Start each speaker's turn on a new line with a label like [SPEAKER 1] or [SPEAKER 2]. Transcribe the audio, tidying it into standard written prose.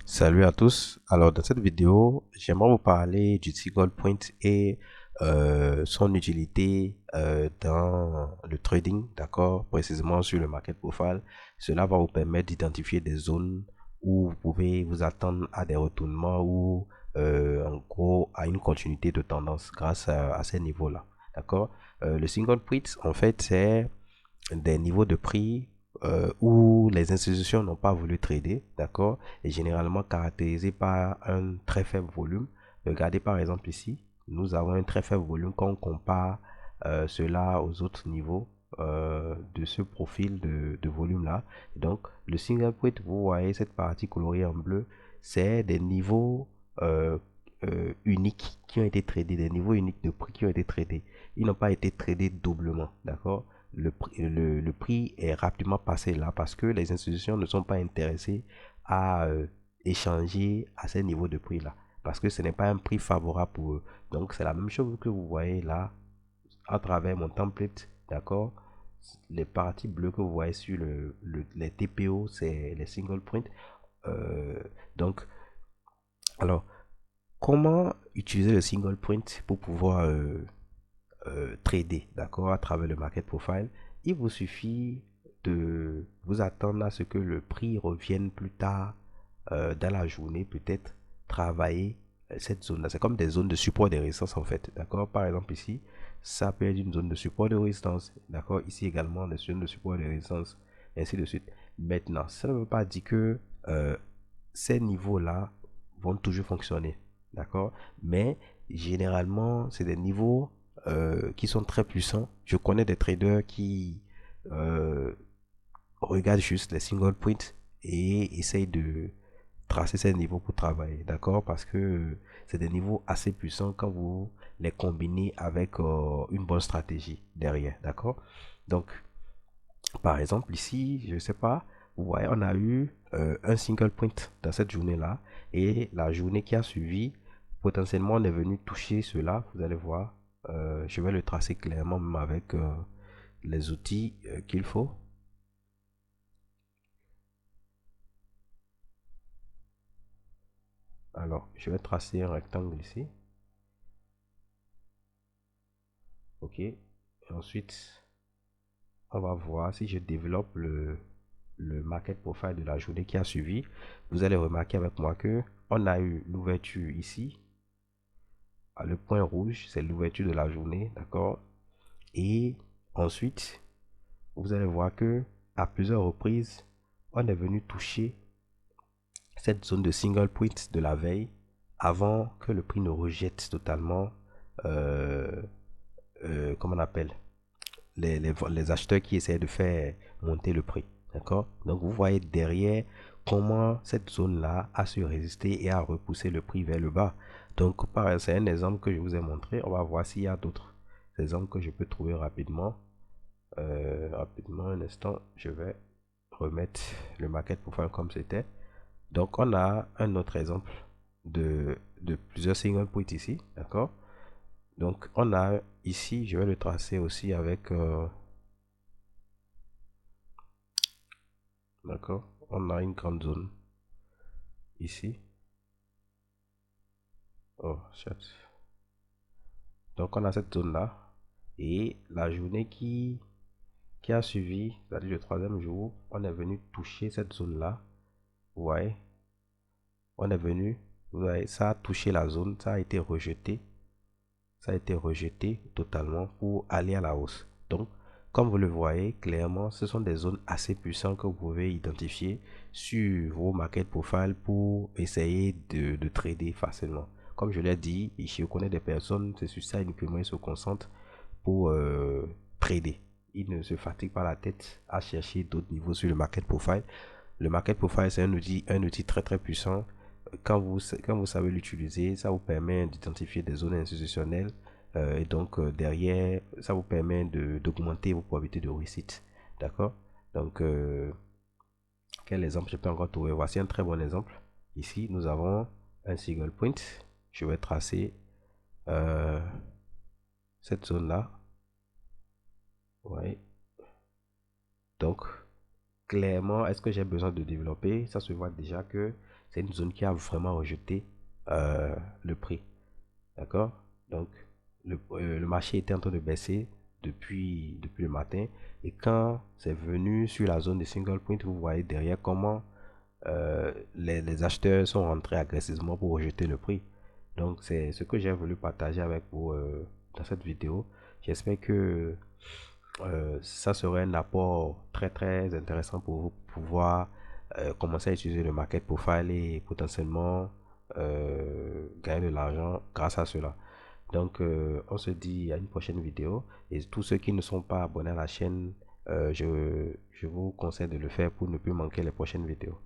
[SPEAKER 1] Salut à tous. Alors, dans cette vidéo, j'aimerais vous parler du single point et son utilité dans le trading, d'accord, précisément sur le market profile. Cela va vous permettre d'identifier des zones où vous pouvez vous attendre à des retournements ou en gros à une continuité de tendance grâce à ces niveaux-là, d'accord. Le single point, en fait, c'est des niveaux de prix où les institutions n'ont pas voulu trader, d'accord, et généralement caractérisé par un très faible volume. Regardez par exemple ici, nous avons un très faible volume quand on compare cela aux autres niveaux de ce profil de volume là. Donc le single point, vous voyez cette partie colorée en bleu, c'est des niveaux uniques qui ont été tradés, des niveaux uniques de prix qui ont été tradés. Ils n'ont pas été tradés doublement, d'accord. Le prix est rapidement passé là parce que les institutions ne sont pas intéressées à échanger à ces niveaux de prix là parce que ce n'est pas un prix favorable pour eux. Donc c'est la même chose que vous voyez là à travers mon template, d'accord. Les parties bleues que vous voyez sur les TPO, c'est les single point. Euh, donc, alors, comment utiliser le single point pour pouvoir trader, d'accord, à travers le market profile? Il vous suffit de vous attendre à ce que le prix revienne plus tard dans la journée, peut-être travailler cette zone-là. C'est comme des zones de support et de résistance en fait, d'accord. Par exemple ici, ça peut être une zone de support et de résistance, d'accord. Ici également des zones de support et de résistance, et ainsi de suite. Maintenant, ça ne veut pas dire que ces niveaux-là vont toujours fonctionner, d'accord. Mais généralement, c'est des niveaux qui sont très puissants. Je connais des traders qui euh, regardent juste les single points et essayent de tracer ces niveaux pour travailler, d'accord, parce que c'est des niveaux assez puissants quand vous les combinez avec une bonne stratégie derrière, d'accord. Donc, par exemple, ici, je ne sais pas, vous voyez, on a eu un single point dans cette journée-là et la journée qui a suivi, potentiellement, on est venu toucher cela, vous allez voir. Je vais le tracer clairement même avec les outils qu'il faut. Alors, je vais tracer un rectangle ici. OK. Et ensuite, on va voir si je développe le market profile de la journée qui a suivi. Vous allez remarquer avec moi que on a eu l'ouverture ici. Le point rouge, c'est l'ouverture de la journée, d'accord. Et ensuite, vous allez voir que à plusieurs reprises, on est venu toucher cette zone de single point de la veille avant que le prix ne rejette totalement, euh, comment on appelle, les acheteurs qui essaient de faire monter le prix. D'accord. Donc vous voyez derrière comment cette zone-là a su résister et a repoussé le prix vers le bas. Donc c'est un exemple que je vous ai montré. On va voir s'il y a d'autres exemples que je peux trouver rapidement. Rapidement, un instant, je vais remettre le market profile comme c'était. Donc on a un autre exemple de plusieurs single points ici. D'accord. Donc on a ici, je vais le tracer aussi avec d'accord, on a une grande zone ici. Oh, shit. Donc on a cette zone là et la journée qui a suivi, c'est-à-dire le troisième jour, on est venu toucher cette zone là. Vous voyez, on est venu, vous voyez, ça a touché la zone, ça a été rejeté, ça a été rejeté totalement pour aller à la hausse. Donc comme vous le voyez clairement, ce sont des zones assez puissantes que vous pouvez identifier sur vos market profile pour essayer de trader facilement. Comme je l'ai dit, je connais des personnes, c'est sur ça uniquement ils se concentrent pour trader. Ils ne se fatiguent pas la tête à chercher d'autres niveaux sur le market profile. Le market profile, c'est un outil très très puissant. Quand vous savez l'utiliser, ça vous permet d'identifier des zones institutionnelles et donc derrière, ça vous permet d'augmenter vos probabilités de réussite. D'accord. Donc, quel exemple je peux encore trouver? Voici un très bon exemple. Ici, nous avons un single point. Je vais tracer euh, cette zone-là. Ouais. Donc, clairement, est-ce que j'ai besoin de développer? Ça se voit déjà que c'est une zone qui a vraiment rejeté le prix. D'accord? Donc, le marché était en train de baisser depuis le matin. Et quand c'est venu sur la zone de single point, vous voyez derrière comment les acheteurs sont rentrés agressivement pour rejeter le prix. Donc, c'est ce que j'ai voulu partager avec vous dans cette vidéo. J'espère que ça serait un apport très très intéressant pour vous pouvoir commencer à utiliser le market profile et potentiellement gagner de l'argent grâce à cela. Donc, on se dit à une prochaine vidéo. Et tous ceux qui ne sont pas abonnés à la chaîne, je vous conseille de le faire pour ne plus manquer les prochaines vidéos.